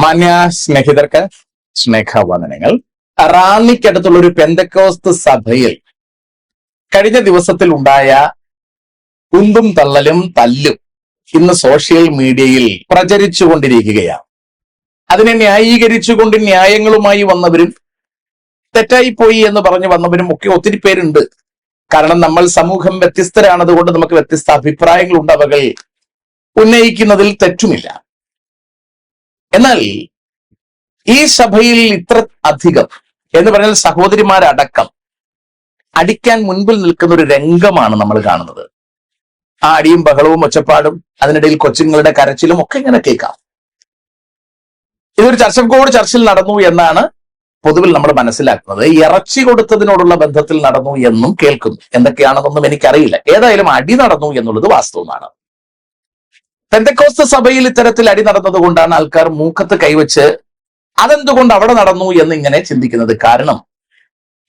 മാന്യ സ്നേഹിതർക്ക് സ്നേഹവന്ദനങ്ങൾ. റാന്നിക്കടുത്തുള്ള ഒരു പെന്തക്കോസ്ത് സഭയിൽ കഴിഞ്ഞ ദിവസത്തിൽ ഉണ്ടായ ഉന്തും തള്ളലും തല്ലും ഇന്ന് സോഷ്യൽ മീഡിയയിൽ പ്രചരിച്ചുകൊണ്ടിരിക്കുകയാണ്. അതിനെ ന്യായീകരിച്ചുകൊണ്ട് ന്യായങ്ങളുമായി വന്നവരും തെറ്റായിപ്പോയി എന്ന് പറഞ്ഞു വന്നവരും ഒക്കെ ഒത്തിരി പേരുണ്ട്. കാരണം നമ്മൾ സമൂഹം വ്യത്യസ്തരാണതുകൊണ്ട് നമുക്ക് വ്യത്യസ്ത അഭിപ്രായങ്ങളുണ്ട്. അവകൾ ഉന്നയിക്കുന്നതിൽ തെറ്റുമില്ല. എന്നാൽ ഈ സഭയിൽ ഇത്ര അധികം എന്ന് പറഞ്ഞാൽ സഹോദരിമാരടക്കം അടിക്കാൻ മുൻപിൽ നിൽക്കുന്ന ഒരു രംഗമാണ് നമ്മൾ കാണുന്നത്. ആ അടിയും ബഹളവും ഒച്ചപ്പാടും അതിനിടയിൽ കൊച്ചുങ്ങളുടെ കരച്ചിലും ഒക്കെ ഇങ്ങനെ കേൾക്കാം. ഇതൊരു ചർച്ചക്കോട് ചർച്ചിൽ നടന്നു എന്നാണ് പൊതുവിൽ നമ്മൾ മനസ്സിലാക്കുന്നത്. ഇറച്ചി കൊടുത്തതിനോടുള്ള ബന്ധത്തിൽ നടന്നു എന്നും കേൾക്കുന്നു. എന്തൊക്കെയാണെന്നൊന്നും എനിക്കറിയില്ല. ഏതായാലും അടി നടന്നു എന്നുള്ളത് വാസ്തവമാണ്. പെന്തക്കോസ്ത് സഭയിൽ ഇത്തരത്തിൽ അടി നടന്നത് കൊണ്ടാണ് ആൾക്കാർ മൂക്കത്ത് കൈവച്ച് അതെന്തുകൊണ്ട് അവിടെ നടന്നു എന്ന് ഇങ്ങനെ ചിന്തിക്കുന്നത്. കാരണം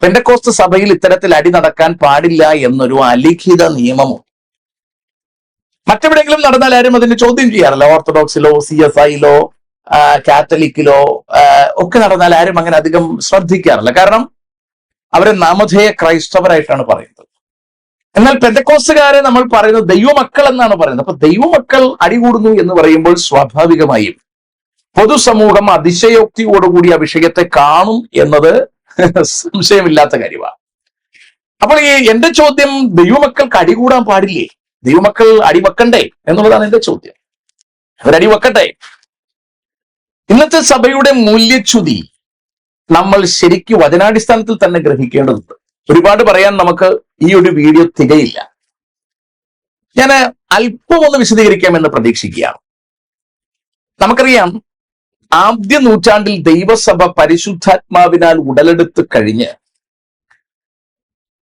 പെന്തക്കോസ്ത് സഭയിൽ ഇത്തരത്തിൽ അടി നടക്കാൻ പാടില്ല എന്നൊരു അലിഖിത നിയമമോ മറ്റെവിടെയെങ്കിലും നടന്നാൽ ആരും അതിന് ചോദ്യം ചെയ്യാറില്ല. ഓർത്തഡോക്സിലോ CSIയിലോ കാത്തലിക്കിലോ ഒക്കെ നടന്നാൽ ആരും അങ്ങനെ അധികം ശ്രദ്ധിക്കാറില്ല. കാരണം അവരെ നാമധേയ ക്രൈസ്തവരായിട്ടാണ് പറയുന്നത്. എന്നാൽ പെന്തക്കോസ്തുകാരെ നമ്മൾ പറയുന്നത് ദൈവമക്കൾ എന്നാണ് പറയുന്നത്. അപ്പൊ ദൈവമക്കൾ അടികൂടുന്നു എന്ന് പറയുമ്പോൾ സ്വാഭാവികമായും പൊതുസമൂഹം അതിശയോക്തിയോടുകൂടി ആ വിഷയത്തെ കാണും എന്നത് സംശയമില്ലാത്ത കാര്യമാണ്. അപ്പോൾ എന്റെ ചോദ്യം, ദൈവമക്കൾക്ക് അടികൂടാൻ പാടില്ലേ? ദൈവമക്കൾ അടിവെക്കണ്ടേ എന്നുള്ളതാണ് എന്റെ ചോദ്യം. അവരടിവെക്കട്ടെ. ഇന്നത്തെ സഭയുടെ മൂല്യച്യുതി നമ്മൾ ശരിക്കും വചനാടിസ്ഥാനത്തിൽ തന്നെ ഗ്രഹിക്കേണ്ടതുണ്ട്. ഒരുപാട് പറയാൻ നമുക്ക് ഈ ഒരു വീഡിയോ തികയില്ല. ഞാൻ അല്പം ഒന്ന് വിശദീകരിക്കാമെന്ന് പ്രതീക്ഷിക്കുകയാണ്. നമുക്കറിയാം, ആദ്യ നൂറ്റാണ്ടിൽ ദൈവസഭ പരിശുദ്ധാത്മാവിനാൽ ഉടലെടുത്ത് കഴിഞ്ഞ്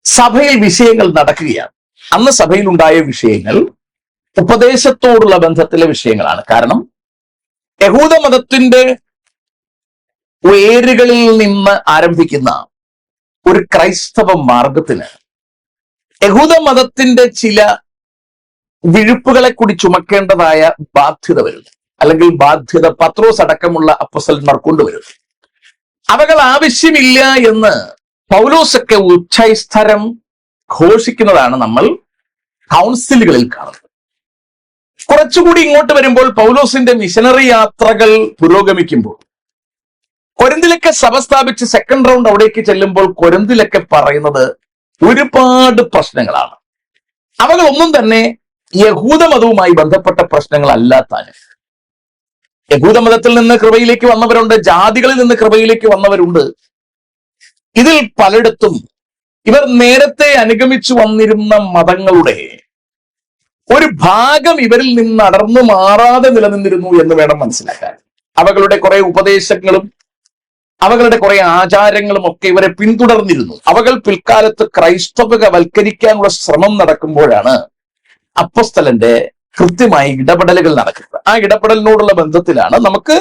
സഭയിൽ വിഷയങ്ങൾ നടക്കുകയാണ്. അന്ന് സഭയിലുണ്ടായ വിഷയങ്ങൾ ഉപദേശത്തോടുള്ള ബന്ധത്തിലെ വിഷയങ്ങളാണ്. കാരണം യഹൂദ മതത്തിന്റെ വേരുകളിൽ നിന്ന് ആരംഭിക്കുന്ന ഒരു ക്രൈസ്തവ മാർഗത്തിന് യഹൂദ മതത്തിന്റെ ചില വിഴുപ്പുകളെ കൂടി ചുമക്കേണ്ടതായ ബാധ്യത വരുന്നു. അല്ലെങ്കിൽ ബാധ്യത പത്രോസ് അടക്കമുള്ള അപ്പോസ്തലന്മാർ കൊണ്ടുവരുന്നു. അവകൾ ആവശ്യമില്ല എന്ന് പൗലോസൊക്കെ ഉച്ചസ്ഥരം ഘോഷിക്കുന്നതാണ് നമ്മൾ കൗൺസിലുകളിൽ കാണുന്നത്. കുറച്ചുകൂടി ഇങ്ങോട്ട് വരുമ്പോൾ പൗലോസിന്റെ മിഷനറി യാത്രകൾ പുരോഗമിക്കുമ്പോൾ കൊരിന്തിലൊക്കെ സഭ സ്ഥാപിച്ച് സെക്കൻഡ് റൗണ്ട് അവിടേക്ക് ചെല്ലുമ്പോൾ കൊരിന്തിലൊക്കെ പറയുന്നത് ഒരുപാട് പ്രശ്നങ്ങളാണ്. അവകളൊന്നും തന്നെ യഹൂദമതവുമായി ബന്ധപ്പെട്ട പ്രശ്നങ്ങളല്ലാത്താനും. യഹൂദമതത്തിൽ നിന്ന് കൃപയിലേക്ക് വന്നവരുണ്ട്, ജാതികളിൽ നിന്ന് കൃപയിലേക്ക് വന്നവരുണ്ട്. ഇതിൽ പലയിടത്തും ഇവർ നേരത്തെ അനുഗമിച്ചു വന്നിരുന്ന മതങ്ങളുടെ ഒരു ഭാഗം ഇവരിൽ നിന്ന് അടർന്നു മാറാതെ നിലനിന്നിരുന്നു എന്ന് വേണം മനസ്സിലാക്കാൻ. അവകളുടെ കുറെ ഉപദേശങ്ങളും അവകളുടെ കുറെ ആചാരങ്ങളും ഒക്കെ ഇവരെ പിന്തുടർന്നിരുന്നു. അവകൾ പിൽക്കാലത്ത് ക്രൈസ്തവവൽക്കരിക്കാനുള്ള ശ്രമം നടക്കുമ്പോഴാണ് അപ്പോസ്തലന്റെ കൃത്യമായി ഇടപെടലുകൾ നടക്കുന്നത്. ആ ഇടപെടലിനോടുള്ള ബന്ധത്തിലാണ് നമുക്ക്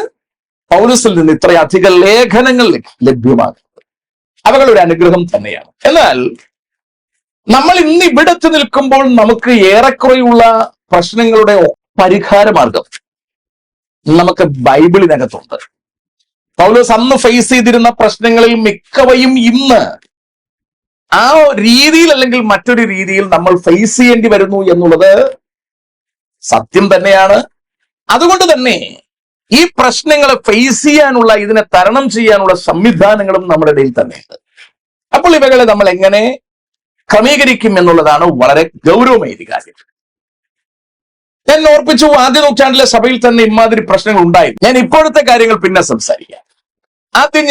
പൗലോസിൽ നിന്ന് ഇത്രയധികം ലേഖനങ്ങൾ ലഭ്യമാകുന്നത്. അവകൾ ഒരു അനുഗ്രഹം തന്നെയാണ്. എന്നാൽ നമ്മൾ ഇന്ന് ഇവിടത്ത് നിൽക്കുമ്പോൾ നമുക്ക് ഏറെക്കുറെയുള്ള പ്രശ്നങ്ങളുടെ പരിഹാര മാർഗം നമുക്ക് ബൈബിളിനകത്തുണ്ട്. പൗലോസ് അന്ന് ഫേസ് ചെയ്തിരുന്ന പ്രശ്നങ്ങളിൽ മിക്കവയും ഇന്ന് ആ രീതിയിൽ അല്ലെങ്കിൽ മറ്റൊരു രീതിയിൽ നമ്മൾ ഫേസ് ചെയ്യേണ്ടി വരുന്നു എന്നുള്ളത് സത്യം തന്നെയാണ്. അതുകൊണ്ട് തന്നെ ഈ പ്രശ്നങ്ങളെ ഫേസ് ചെയ്യാനുള്ള, ഇതിനെ തരണം ചെയ്യാനുള്ള സംവിധാനങ്ങളും നമ്മുടെ ഇടയിൽ തന്നെയുണ്ട്. അപ്പോൾ ഇവകളെ നമ്മൾ എങ്ങനെ ക്രമീകരിക്കും എന്നുള്ളതാണ് വളരെ ഗൗരവമേറിയ കാര്യം. ഞാൻ ഓർപ്പിച്ചു, ആദ്യ നൂറ്റാണ്ടിലെ സഭയിൽ തന്നെ ഇമാതിരി പ്രശ്നങ്ങൾ ഉണ്ടായിരുന്നു. ഞാൻ ഇപ്പോഴത്തെ കാര്യങ്ങൾ പിന്നെ സംസാരിക്കാം.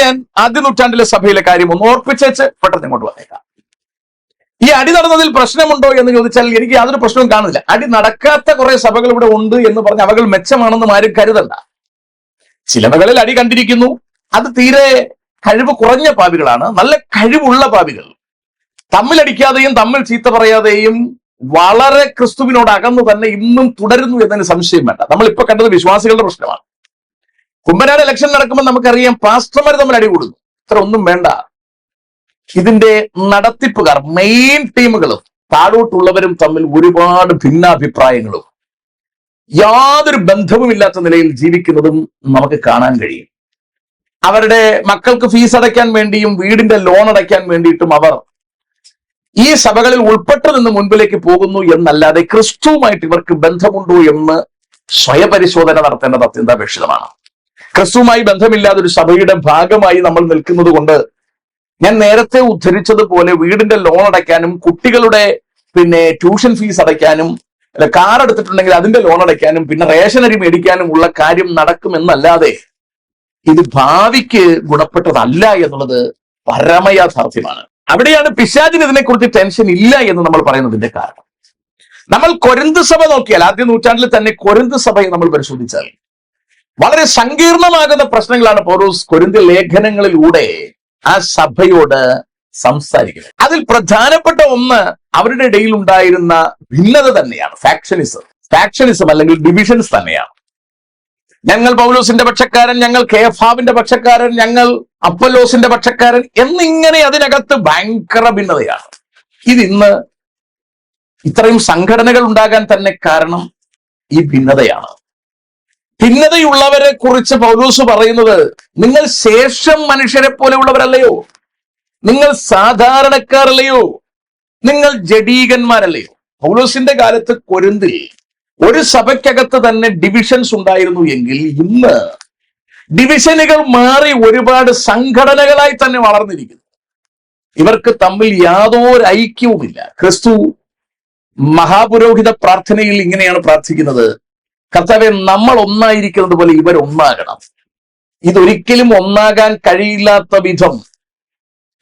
ഞാൻ ആദ്യ നൂറ്റാണ്ടിലെ സഭയിലെ കാര്യം ഒന്ന് ഓർപ്പിച്ചേച്ച് പെട്ടെന്ന് ഇങ്ങോട്ട് വന്നേക്കാം. ഈ അടി നടന്നതിൽ പ്രശ്നമുണ്ടോ എന്ന് ചോദിച്ചാൽ എനിക്ക് യാതൊരു പ്രശ്നവും കാണുന്നില്ല. അടി നടക്കാത്ത കുറെ സഭകൾ ഇവിടെ ഉണ്ട് എന്ന് പറഞ്ഞ് അവകൾ മെച്ചമാണെന്നും ആരും കരുതണ്ട. ചിലവകളിൽ അടി കണ്ടിരിക്കുന്നു. അത് തീരെ കഴിവ് കുറഞ്ഞ പാപികളാണ്. നല്ല കഴിവുള്ള പാപികൾ തമ്മിലടിക്കാതെയും തമ്മിൽ ചീത്ത പറയാതെയും വളരെ ക്രിസ്തുവിനോട് അകന്നു തന്നെ ഇന്നും തുടരുന്നു എന്നതിന് സംശയം വേണ്ട. നമ്മളിപ്പോ കണ്ടത് വിശ്വാസികളുടെ പ്രശ്നമാണ്. കുമ്പനാട് ഇലക്ഷൻ നടക്കുമ്പോൾ നമുക്കറിയാം, പാസ്റ്റർമാർ തമ്മിൽ അടി കൂടുന്നു. ഇത്ര ഒന്നും വേണ്ട. ഇതിന്റെ നടത്തിപ്പുകാർ, മെയിൻ ടീമുകളും താഴോട്ടുള്ളവരും തമ്മിൽ ഒരുപാട് ഭിന്നാഭിപ്രായങ്ങളും യാതൊരു ബന്ധവുമില്ലാത്ത നിലയിൽ ജീവിക്കുന്നതും നമുക്ക് കാണാൻ കഴിയും. അവരുടെ മക്കൾക്ക് ഫീസ് അടയ്ക്കാൻ വേണ്ടിയും വീടിന്റെ ലോൺ അടയ്ക്കാൻ വേണ്ടിയിട്ടും അവർ ഈ സഭകളിൽ ഉൾപ്പെട്ടു നിന്ന് മുൻപിലേക്ക് പോകുന്നു എന്നല്ലാതെ ക്രിസ്തുവുമായിട്ട് ഇവർക്ക് ബന്ധമുണ്ടോ എന്ന് സ്വയപരിശോധന നടത്തേണ്ടത് അത്യന്താപേക്ഷിതമാണ്. ക്രിസ്തുവുമായി ബന്ധമില്ലാതെ ഒരു സഭയുടെ ഭാഗമായി നമ്മൾ നിൽക്കുന്നത് കൊണ്ട് ഞാൻ നേരത്തെ ഉദ്ധരിച്ചതുപോലെ വീടിന്റെ ലോൺ അടയ്ക്കാനും കുട്ടികളുടെ ട്യൂഷൻ ഫീസ് അടയ്ക്കാനും കാർ എടുത്തിട്ടുണ്ടെങ്കിൽ അതിന്റെ ലോൺ അടയ്ക്കാനും പിന്നെ റേഷൻ അരി മേടിക്കാനും ഉള്ള കാര്യം നടക്കുമെന്നല്ലാതെ ഇത് ഭാവിക്ക് ഗുണപ്പെട്ടതല്ല എന്നുള്ളത് പരമയാഥാർത്ഥ്യമാണ്. അവിടെയാണ് പിശാചിന് ഇതിനെക്കുറിച്ച് ടെൻഷൻ ഇല്ല എന്ന് നമ്മൾ പറയുന്നതിന്റെ കാരണം. നമ്മൾ കൊരിന്ത് സഭ നോക്കിയാൽ, ആദ്യ നൂറ്റാണ്ടിൽ തന്നെ കൊരിന്ത് സഭയെ നമ്മൾ പരിശോധിച്ചാൽ വളരെ സങ്കീർണമാകുന്ന പ്രശ്നങ്ങളാണ് പൗലോസ് കൊരിന്ത് ലേഖനങ്ങളിലൂടെ ആ സഭയോട് സംസാരിക്കുന്നത്. അതിൽ പ്രധാനപ്പെട്ട ഒന്ന് അവരുടെ ഇടയിൽ ഉണ്ടായിരുന്ന ഭിന്നത തന്നെയാണ് ഫാക്ഷനിസം അല്ലെങ്കിൽ ഡിവിഷൻസ് തന്നെയാണ്. ഞങ്ങൾ പൗലോസിന്റെ പക്ഷക്കാരൻ, ഞങ്ങൾ കേഫാവിന്റെ പക്ഷക്കാരൻ, ഞങ്ങൾ അപ്പൊല്ലോസിന്റെ പക്ഷക്കാരൻ എന്നിങ്ങനെ അതിനകത്ത് ഭയങ്കര ഭിന്നതയാണ്. ഇതിന്ന് ഇത്രയും സംഘടനകൾ ഉണ്ടാകാൻ തന്നെ കാരണം ഈ ഭിന്നതയാണ്. ഭിന്നതയുള്ളവരെ കുറിച്ച് പൗലോസ് പറയുന്നത്, നിങ്ങൾ ശേഷം മനുഷ്യരെ പോലെയുള്ളവരല്ലയോ, നിങ്ങൾ സാധാരണക്കാരല്ലയോ, നിങ്ങൾ ജഡീകന്മാരല്ലയോ. പൗലോസിന്റെ കാലത്ത് കൊരിന്തിൽ ഒരു സഭയ്ക്കകത്ത് തന്നെ ഡിവിഷൻസ് ഉണ്ടായിരുന്നു എങ്കിൽ ഇന്ന് ഡിവിഷനുകൾ മാറി ഒരുപാട് സംഘടനകളായി തന്നെ വളർന്നിരിക്കുന്നു. ഇവർക്ക് തമ്മിൽ യാതൊരു ഐക്യവുമില്ല. ക്രിസ്തു മഹാപുരോഹിത പ്രാർത്ഥനയിൽ ഇങ്ങനെയാണ് പ്രാർത്ഥിക്കുന്നത്, കർത്താവേ, നമ്മൾ ഒന്നായിരിക്കുന്നത് പോലെ ഇവർ ഒന്നാകണം. ഇതൊരിക്കലും ഒന്നാകാൻ കഴിയില്ലാത്ത വിധം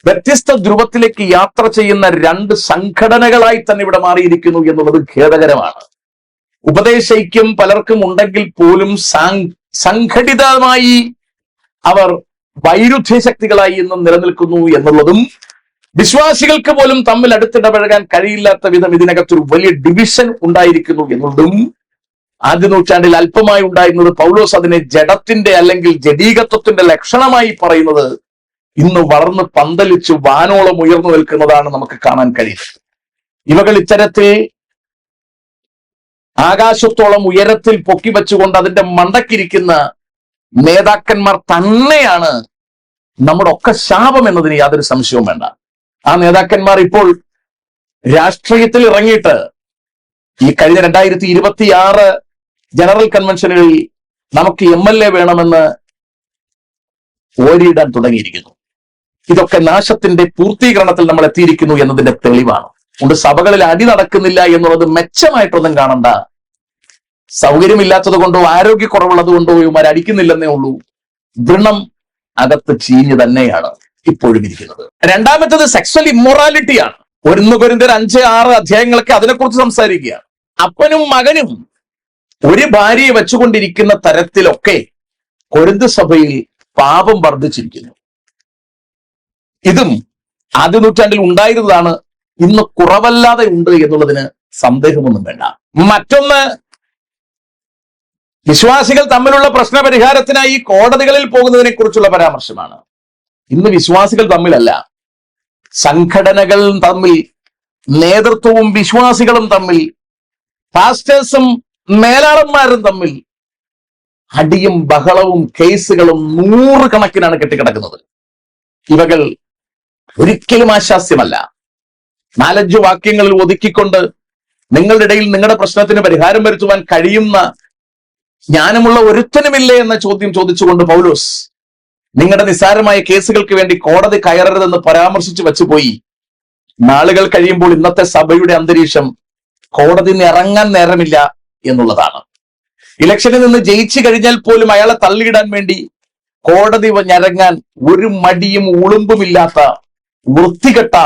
വ്യത്യസ്ത ധ്രുവത്തിലേക്ക് യാത്ര ചെയ്യുന്ന രണ്ട് സംഘടനകളായി തന്നെ ഇവിടെ മാറിയിരിക്കുന്നു എന്നുള്ളത് ഖേദകരമാണ്. ഉപദേശൈക്യം പലർക്കും ഉണ്ടെങ്കിൽ പോലും സംഘടിതമായി അവർ വൈരുദ്ധ്യ ശക്തികളായി ഇന്നും നിലനിൽക്കുന്നു എന്നുള്ളതും, വിശ്വാസികൾക്ക് പോലും തമ്മിൽ അടുത്തിടപഴകാൻ കഴിയില്ലാത്ത വിധം ഇതിനകത്തൊരു വലിയ ഡിവിഷൻ ഉണ്ടായിരിക്കുന്നു എന്നുള്ളതും ആദ്യ നൂറ്റാണ്ടിൽ അല്പമായി ഉണ്ടായിരുന്നത് പൗലോസ് അതിനെ ജഡത്തിന്റെ അല്ലെങ്കിൽ ജഡീകത്വത്തിന്റെ ലക്ഷണമായി പറയുന്നത് ഇന്ന് വളർന്ന് പന്തലിച്ച് വാനോളം ഉയർന്നു നിൽക്കുന്നതാണ് നമുക്ക് കാണാൻ കഴിയുന്നത്. ഇവകൾ ഇത്തരത്തിൽ ആകാശത്തോളം ഉയരത്തിൽ പൊക്കി വെച്ചുകൊണ്ട് അതിന്റെ മണ്ടക്കിരിക്കുന്ന നേതാക്കന്മാർ തന്നെയാണ് നമ്മുടെ ഒക്കെ ശാപം എന്നതിന് യാതൊരു സംശയവും വേണ്ട. ആ നേതാക്കന്മാർ ഇപ്പോൾ രാഷ്ട്രീയത്തിൽ ഇറങ്ങിയിട്ട് ഈ കഴിഞ്ഞ 2026 ജനറൽ കൺവെൻഷനുകളിൽ നമുക്ക് MLA വേണമെന്ന് ഓരിയിടാൻ തുടങ്ങിയിരിക്കുന്നു. ഇതൊക്കെ നാശത്തിന്റെ പൂർത്തീകരണത്തിൽ നമ്മൾ എത്തിയിരിക്കുന്നു എന്നതിന്റെ തെളിവാണ്. അതുകൊണ്ട് സഭകളിൽ അടി നടക്കുന്നില്ല എന്നുള്ളത് മെച്ചമായിട്ടൊന്നും കാണണ്ട. സൗകര്യമില്ലാത്തത് കൊണ്ടോ ആരോഗ്യക്കുറവുള്ളത് കൊണ്ടോ ഇവന്മാർ അടിക്കുന്നില്ലെന്നേ ഉള്ളൂ. വൃണം അകത്ത് ചീഞ്ഞ് തന്നെയാണ് ഇപ്പോഴും ഇരിക്കുന്നത്. രണ്ടാമത്തത് സെക്സ്വൽ ഇമ്മൊറാലിറ്റിയാണ്. 1 കൊരിന്ത്യർ 5-6 അധ്യായങ്ങളൊക്കെ അതിനെക്കുറിച്ച് സംസാരിക്കുകയാണ്. അപ്പനും മകനും ഒരു ഭാര്യയെ വെച്ചുകൊണ്ടിരിക്കുന്ന തരത്തിലൊക്കെ കൊരിന്ത് സഭയിൽ പാപം വർദ്ധിച്ചിരിക്കുന്നു. ഇതും ആദ്യ നൂറ്റാണ്ടിൽ ഉണ്ടായിരുന്നതാണ്, ഇന്ന് കുറവല്ലാതെ ഉണ്ട് എന്നുള്ളതിന് സന്ദേഹമൊന്നും വേണ്ട. മറ്റൊന്ന്, വിശ്വാസികൾ തമ്മിലുള്ള പ്രശ്ന പരിഹാരത്തിനായി കോടതികളിൽ പോകുന്നതിനെ കുറിച്ചുള്ള പരാമർശമാണ്. ഇന്ന് വിശ്വാസികൾ തമ്മിലല്ല, സംഘടനകൾ തമ്മിൽ, നേതൃത്വവും വിശ്വാസികളും തമ്മിൽ, പാസ്റ്റേഴ്സും മേലാളന്മാരും തമ്മിൽ അടിയും ബഹളവും കേസുകളും 100 കണക്കിനാണ് കെട്ടിക്കിടക്കുന്നത്. ഇവകൾ ഒരിക്കലും ആശാസ്യമല്ല. 4-5 വാക്യങ്ങളിൽ ഒതുക്കിക്കൊണ്ട് നിങ്ങളുടെ ഇടയിൽ നിങ്ങളുടെ പ്രശ്നത്തിന് പരിഹാരം വരുത്തുവാൻ കഴിയുന്ന ജ്ഞാനമുള്ള ഒരുത്തനുമില്ലേ എന്ന ചോദ്യം ചോദിച്ചുകൊണ്ട് പൗലോസ് നിങ്ങളുടെ നിസ്സാരമായ കേസുകൾക്ക് വേണ്ടി കോടതി കയറരുതെന്ന് പരാമർശിച്ചു വെച്ചുപോയി. നാളുകൾ കഴിയുമ്പോൾ ഇന്നത്തെ സഭയുടെ അന്തരീക്ഷം കോടതിയിൽ നിന്ന് ഇറങ്ങാൻ നേരമില്ല എന്നുള്ളതാണ്. ഇലക്ഷനിൽ നിന്ന് ജയിച്ചു കഴിഞ്ഞാൽ പോലും അയാളെ തള്ളിയിടാൻ വേണ്ടി കോടതി ഞരങ്ങാൻ ഒരു മടിയും ഉളുമ്പുമില്ലാത്ത വൃത്തികെട്ട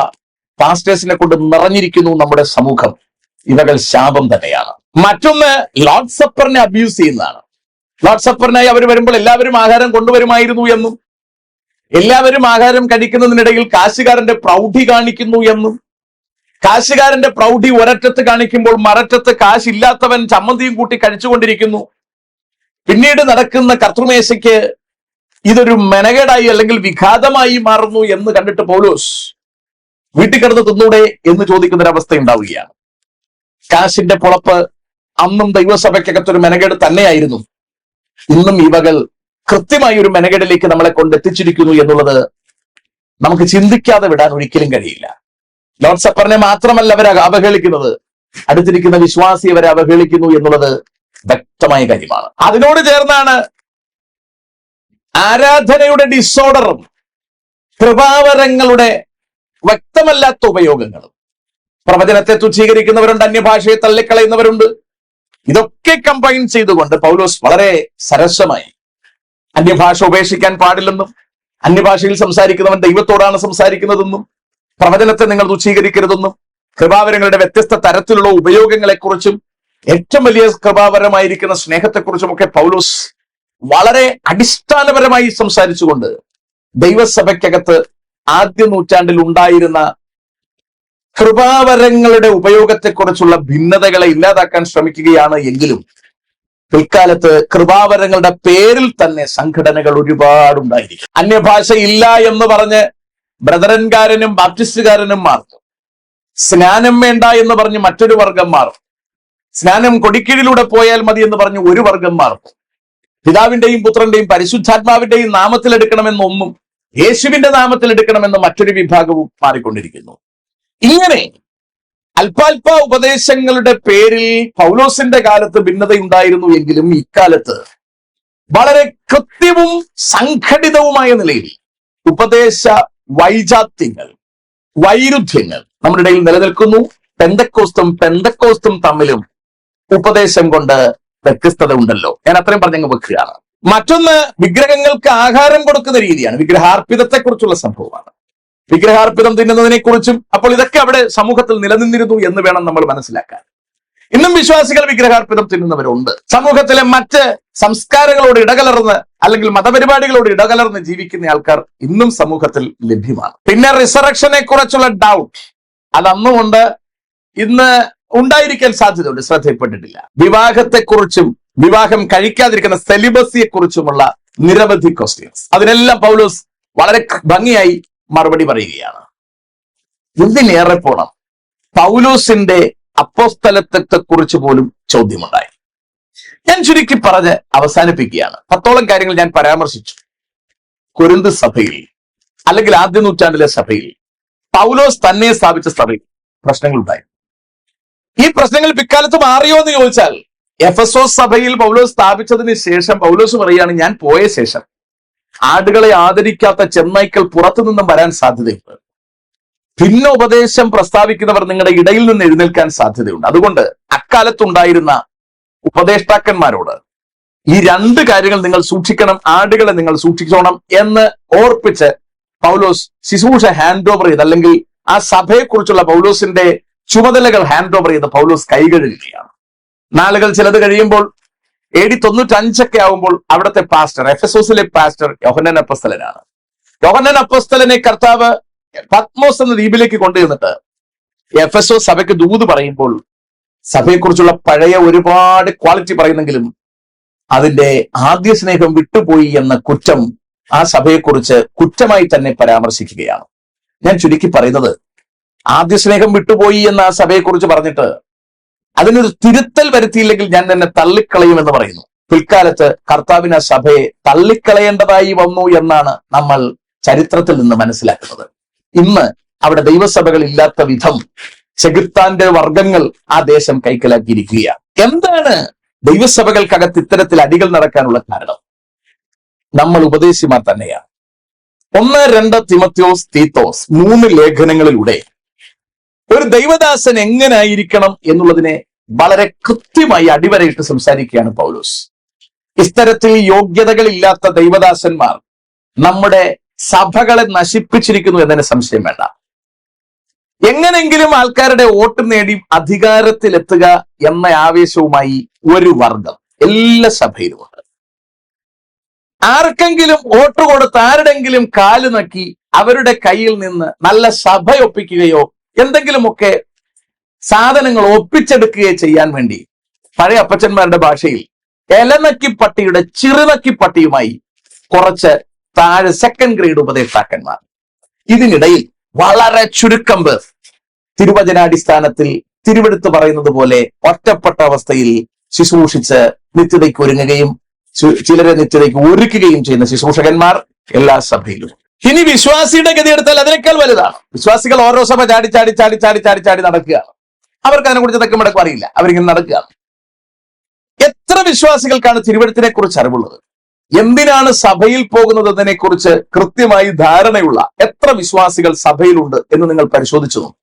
പാസ്റ്റേഴ്സിനെ കൊണ്ട് നിറഞ്ഞിരിക്കുന്നു നമ്മുടെ സമൂഹം. ഇവകൾ ശാപം തന്നെയാണ്. മറ്റൊന്ന്, ലോർഡ് സപ്പറിനെ അബ്യൂസ് ചെയ്യുന്നതാണ്. ലോർഡ് സപ്പറിനായി അവർ വരുമ്പോൾ എല്ലാവരും ആഹാരം കൊണ്ടുവരുമായിരുന്നു എന്നും, എല്ലാവരും ആഹാരം കഴിക്കുന്നതിനിടയിൽ കാശുകാരന്റെ പ്രൗഢി കാണിക്കുന്നു എന്നും, കാശുകാരന്റെ പ്രൗഢി ഒരറ്റത്ത് കാണിക്കുമ്പോൾ മററ്റത്ത് കാശില്ലാത്തവൻ ചമ്മന്തിയും കൂട്ടി കഴിച്ചുകൊണ്ടിരിക്കുന്നു. പിന്നീട് നടക്കുന്ന കർത്തൃമേശയ്ക്ക് ഇതൊരു മെനകേടായി അല്ലെങ്കിൽ വിഘാതമായി മാറുന്നു എന്ന് കണ്ടിട്ട് പൗലോസ് വീട്ടിൽ കിടന്ന് തിന്നൂടെ എന്ന് ചോദിക്കുന്നൊരവസ്ഥ ഉണ്ടാവുകയാണ്. കാശിന്റെ പൊളപ്പ് അന്നും ദൈവസഭയ്ക്കകത്തൊരു മെനകേട് തന്നെയായിരുന്നു. ഇന്നും ഇവകൾ കൃത്യമായി ഒരു മെനകേടിലേക്ക് നമ്മളെ കൊണ്ടെത്തിച്ചിരിക്കുന്നു എന്നുള്ളത് നമുക്ക് ചിന്തിക്കാതെ വിടാൻ ഒരിക്കലും കഴിയില്ല. ലോർഡ് സപ്പറിനെ മാത്രമല്ല അവർ അവഹേളിക്കുന്നത്, അടുത്തിരിക്കുന്ന വിശ്വാസി അവരെ അവഹേളിക്കുന്നു എന്നുള്ളത് വ്യക്തമായ കാര്യമാണ്. അതിനോട് ചേർന്നാണ് ആരാധനയുടെ ഡിസോർഡറും കൃപാവരങ്ങളുടെ വ്യക്തമല്ലാത്ത ഉപയോഗങ്ങളും. പ്രവചനത്തെ തുച്ഛീകരിക്കുന്നവരുണ്ട്, അന്യഭാഷയെ തള്ളിക്കളയുന്നവരുണ്ട്. ഇതൊക്കെ കമ്പൈൻ ചെയ്തുകൊണ്ട് പൗലോസ് വളരെ സരസമായി അന്യഭാഷ ഉപേക്ഷിക്കാൻ പാടില്ലെന്നും, അന്യഭാഷയിൽ സംസാരിക്കുന്നവൻ ദൈവത്തോടാണ് സംസാരിക്കുന്നതെന്നും, പ്രവചനത്തെ നിങ്ങൾ തുച്ഛീകരിക്കരുതെന്നും, കൃപാവരങ്ങളുടെ വ്യത്യസ്ത തരത്തിലുള്ള ഉപയോഗങ്ങളെക്കുറിച്ചും, ഏറ്റവും വലിയ കൃപാവരമായിരിക്കുന്ന സ്നേഹത്തെക്കുറിച്ചും ഒക്കെ പൗലോസ് വളരെ അടിസ്ഥാനപരമായി സംസാരിച്ചുകൊണ്ട് ദൈവസഭയ്ക്കകത്ത് ആദ്യ നൂറ്റാണ്ടിൽ ഉണ്ടായിരുന്ന കൃപാവരങ്ങളുടെ ഉപയോഗത്തെക്കുറിച്ചുള്ള ഭിന്നതകളെ ഇല്ലാതാക്കാൻ ശ്രമിക്കുകയാണ്. എങ്കിലും പിൽക്കാലത്ത് കൃപാവരങ്ങളുടെ പേരിൽ തന്നെ സംഘടനകൾ ഒരുപാടുണ്ടായിരിക്കും. അന്യഭാഷ ഇല്ല എന്ന് പറഞ്ഞ് ബ്രദറൻകാരനും ബാപ്റ്റിസ്റ്റുകാരനും മാറും. സ്നാനം വേണ്ട എന്ന് പറഞ്ഞ് മറ്റൊരു വർഗം മാറും. സ്നാനം കൊടിക്കീഴിലൂടെ പോയാൽ മതി എന്ന് പറഞ്ഞ് ഒരു വർഗം മാറും. പിതാവിന്റെയും പുത്രന്റെയും പരിശുദ്ധാത്മാവിന്റെയും നാമത്തിൽ എടുക്കണമെന്നൊന്നും യേശുവിന്റെ നാമത്തിൽ എടുക്കണമെന്ന് മറ്റൊരു വിഭാഗവും മാറിക്കൊണ്ടിരിക്കുന്നു. ഇങ്ങനെ അല്പാൽപ ഉപദേശങ്ങളുടെ പേരിൽ പൗലോസിന്റെ കാലത്ത് ഭിന്നതയുണ്ടായിരുന്നു എങ്കിലും ഇക്കാലത്ത് വളരെ കൃത്യവും സംഘടിതവുമായ നിലയിൽ ഉപദേശ വൈജാത്യങ്ങൾ, വൈരുദ്ധ്യങ്ങൾ നമ്മുടെ ഇടയിൽ നിലനിൽക്കുന്നു. പെന്തക്കോസ്തും തമ്മിലും ഉപദേശം കൊണ്ട് വ്യത്യസ്തത ഉണ്ടല്ലോ. ഞാൻ അത്രയും പറഞ്ഞങ്ങ് വെക്കുകയാണ്. മറ്റൊന്ന് വിഗ്രഹങ്ങൾക്ക് ആഹാരം കൊടുക്കുന്ന രീതിയാണ്. വിഗ്രഹാർപ്പിതത്തെ കുറിച്ചുള്ള സംഭവമാണ്. വിഗ്രഹാർപ്പിതം തിന്നുന്നതിനെ കുറിച്ചും. അപ്പോൾ ഇതൊക്കെ അവിടെ സമൂഹത്തിൽ നിലനിന്നിരുന്നു എന്ന് വേണം നമ്മൾ മനസ്സിലാക്കാൻ. ഇന്നും വിശ്വാസികൾ വിഗ്രഹാർപ്പിതം തിന്നുന്നവരുണ്ട്. സമൂഹത്തിലെ മറ്റ് സംസ്കാരങ്ങളോട് ഇടകലർന്ന് അല്ലെങ്കിൽ മതപരിപാടികളോട് ഇടകലർന്ന് ജീവിക്കുന്ന ആൾക്കാർ ഇന്നും സമൂഹത്തിൽ ലഭ്യമാണ്. പിന്നെ റിസറക്ഷനെ കുറിച്ചുള്ള ഡൗട്ട് അത് അന്നുകൊണ്ട് ഇന്ന് ഉണ്ടായിരിക്കാൻ സാധ്യതയുണ്ട്, ശ്രദ്ധയിൽപ്പെട്ടിട്ടില്ല. വിവാഹത്തെക്കുറിച്ചും വിവാഹം കഴിക്കാതിരിക്കുന്ന സെലിബസിയെ കുറിച്ചുമുള്ള നിരവധി ക്വസ്റ്റ്യൻസ്, അതിനെല്ലാം പൗലോസ് വളരെ ഭംഗിയായി മറുപടി പറയുകയാണ്. ഇതിനേറെ പോണം പൗലോസിന്റെ അപ്പോസ്തലത്വത്തെ കുറിച്ച് പോലും ചോദ്യമുണ്ടായി. ഞാൻ ചുരുക്കി പറഞ്ഞ് അവസാനിപ്പിക്കുകയാണ്. 10ഓളം കാര്യങ്ങൾ ഞാൻ പരാമർശിച്ചു. കൊരിന്ത് സഭയിൽ അല്ലെങ്കിൽ ആദ്യ നൂറ്റാണ്ടിലെ സഭയിൽ, പൗലോസ് തന്നെ സ്ഥാപിച്ച സഭയിൽ പ്രശ്നങ്ങളുണ്ടായി. ഈ പ്രശ്നങ്ങൾ പിൽക്കാലത്ത് മാറിയോ എന്ന് ചോദിച്ചാൽ, എഫെസോസ് സഭയിൽ പൗലോസ് സ്ഥാപിച്ചതിന് ശേഷം പൗലോസ് പറയുകയാണ്, ഞാൻ പോയ ശേഷം ആടുകളെ ആദരിക്കാത്ത ചെന്നായ്ക്കൾ പുറത്തു നിന്നും വരാൻ സാധ്യതയുണ്ട്. ഭിന്ന ഉപദേശം പ്രസ്താവിക്കുന്നവർ നിങ്ങളുടെ ഇടയിൽ നിന്ന് എഴുന്നേൽക്കാൻ സാധ്യതയുണ്ട്. അതുകൊണ്ട് അക്കാലത്തുണ്ടായിരുന്ന ഉപദേഷ്ടാക്കന്മാരോട് ഈ 2 കാര്യങ്ങൾ നിങ്ങൾ സൂക്ഷിക്കണം, ആടുകളെ നിങ്ങൾ സൂക്ഷിച്ചോണം എന്ന് ഓർപ്പിച്ച് പൗലോസ് ശുശ്രൂഷ ഹാൻഡ് ഓവർ ചെയ്ത്, അല്ലെങ്കിൽ ആ സഭയെക്കുറിച്ചുള്ള പൗലോസിന്റെ ചുമതലകൾ ഹാൻഡ് ഓവർ ചെയ്ത് പൗലോസ് കൈകഴുകുകയാണ്. നാളുകൾ ചിലത് കഴിയുമ്പോൾ AD 95 ആവുമ്പോൾ അവിടുത്തെ പാസ്റ്റർ, എഫെസോസിലെ പാസ്റ്റർ യോഹന്നാൻ അപ്പോസ്തലനാണ്. യോഹന്നാൻ അപ്പോസ്തലനെ കർത്താവ് പത്മോസ് എന്ന ദ്വീപിലേക്ക് കൊണ്ടുവന്നിട്ട് എഫെസോസ് സഭയ്ക്ക് ദൂത് പറയുമ്പോൾ സഭയെക്കുറിച്ചുള്ള പഴയ ഒരുപാട് ക്വാളിറ്റി പറയുന്നെങ്കിലും അതിന്റെ ആദ്യ സ്നേഹം വിട്ടുപോയി എന്ന കുറ്റം ആ സഭയെക്കുറിച്ച് കുറ്റമായി തന്നെ പരാമർശിക്കുകയാണ്. ഞാൻ ചുരുക്കി പറയുന്നത്, ആദ്യ സ്നേഹം വിട്ടുപോയി എന്ന ആ സഭയെക്കുറിച്ച് പറഞ്ഞിട്ട് അതിനൊരു തിരുത്തൽ വരുത്തിയില്ലെങ്കിൽ ഞാൻ തന്നെ തള്ളിക്കളയുമെന്ന് പറയുന്നു. പിൽക്കാലത്ത് കർത്താവിന് ആ സഭയെ തള്ളിക്കളയേണ്ടതായി വന്നു എന്നാണ് നമ്മൾ ചരിത്രത്തിൽ നിന്ന് മനസ്സിലാക്കുന്നത്. ഇന്ന് അവിടെ ദൈവസഭകൾ ഇല്ലാത്ത വിധം ചെകുത്താന്റെ വർഗങ്ങൾ ആ ദേശം കൈക്കലാക്കിയിരിക്കുകയാണ്. എന്താണ് ദൈവസഭകൾക്കകത്ത് ഇത്തരത്തിൽ അടികൾ നടക്കാനുള്ള കാരണം? നമ്മൾ ഉപദേശിമാർ തന്നെയാണ്. 1-2 തിമോത്തിയോസ്, തീത്തോസ് 3 ലേഖനങ്ങളിലൂടെ ഒരു ദൈവദാസൻ എങ്ങനായിരിക്കണം എന്നുള്ളതിനെ വളരെ കൃത്യമായി അടിവരയിട്ട് സംസാരിക്കുകയാണ് പൗലോസ്. ഇത്തരത്തിൽ യോഗ്യതകളില്ലാത്ത ദൈവദാസന്മാർ നമ്മുടെ സഭകളെ നശിപ്പിച്ചിരിക്കുന്നു എന്നതിന് സംശയം വേണ്ട. എങ്ങനെങ്കിലും ആൾക്കാരുടെ വോട്ട് നേടി അധികാരത്തിലെത്തുക എന്ന ആവേശവുമായി ഒരു വർഗം എല്ലാ സഭയിലുമുണ്ട്. ആർക്കെങ്കിലും വോട്ട് കൊടുത്ത് ആരുടെങ്കിലും കാല് നക്കി അവരുടെ കയ്യിൽ നിന്ന് നല്ല സഭയൊപ്പിക്കുകയോ എന്തെങ്കിലുമൊക്കെ സാധനങ്ങൾ ഒപ്പിച്ചെടുക്കുകയോ ചെയ്യാൻ വേണ്ടി പഴയ അപ്പച്ചന്മാരുടെ ഭാഷയിൽ എലനക്കിപ്പട്ടിയുടെ ചിറുനക്കിപ്പട്ടിയുമായി കുറച്ച് താഴെ 2nd ഗ്രേഡ് ഉപദേഷ്ടാക്കന്മാർ. ഇതിനിടയിൽ വളരെ ചുരുക്കം പേർ തിരുവചനാടിസ്ഥാനത്തിൽ തിരുവെടുത്ത് പറയുന്നത് പോലെ ഒറ്റപ്പെട്ട അവസ്ഥയിൽ ശുശ്രൂഷിച്ച് നിത്യതയ്ക്ക് ഒരുങ്ങുകയും ചിലരെ നിത്യതയ്ക്ക് ഒരുക്കുകയും ചെയ്യുന്ന ശുശ്രൂഷകന്മാർ എല്ലാ സഭയിലും. ഇനി വിശ്വാസിയുടെ ഗതി എടുത്താൽ അതിനേക്കാൾ വലുതാണ്. വിശ്വാസികൾ ഓരോ സഭ ചാടി ചാടി ചാടി ചാടി ചാടി ചാടി നടക്കുകയാണ്. അവർക്ക് അതിനെക്കുറിച്ച് തെക്കും മടക്കും അറിയില്ല, അവരിങ്ങനെ നടക്കുകയാണ്. എത്ര വിശ്വാസികൾക്കാണ് തിരുവെഴുത്തിനെ കുറിച്ച് അറിവുള്ളത്? എന്തിനാണ് സഭയിൽ പോകുന്നത് എന്നതിനെ കുറിച്ച് കൃത്യമായി ധാരണയുള്ള എത്ര വിശ്വാസികൾ സഭയിലുണ്ട് എന്ന് നിങ്ങൾ പരിശോധിച്ചു നോക്കും.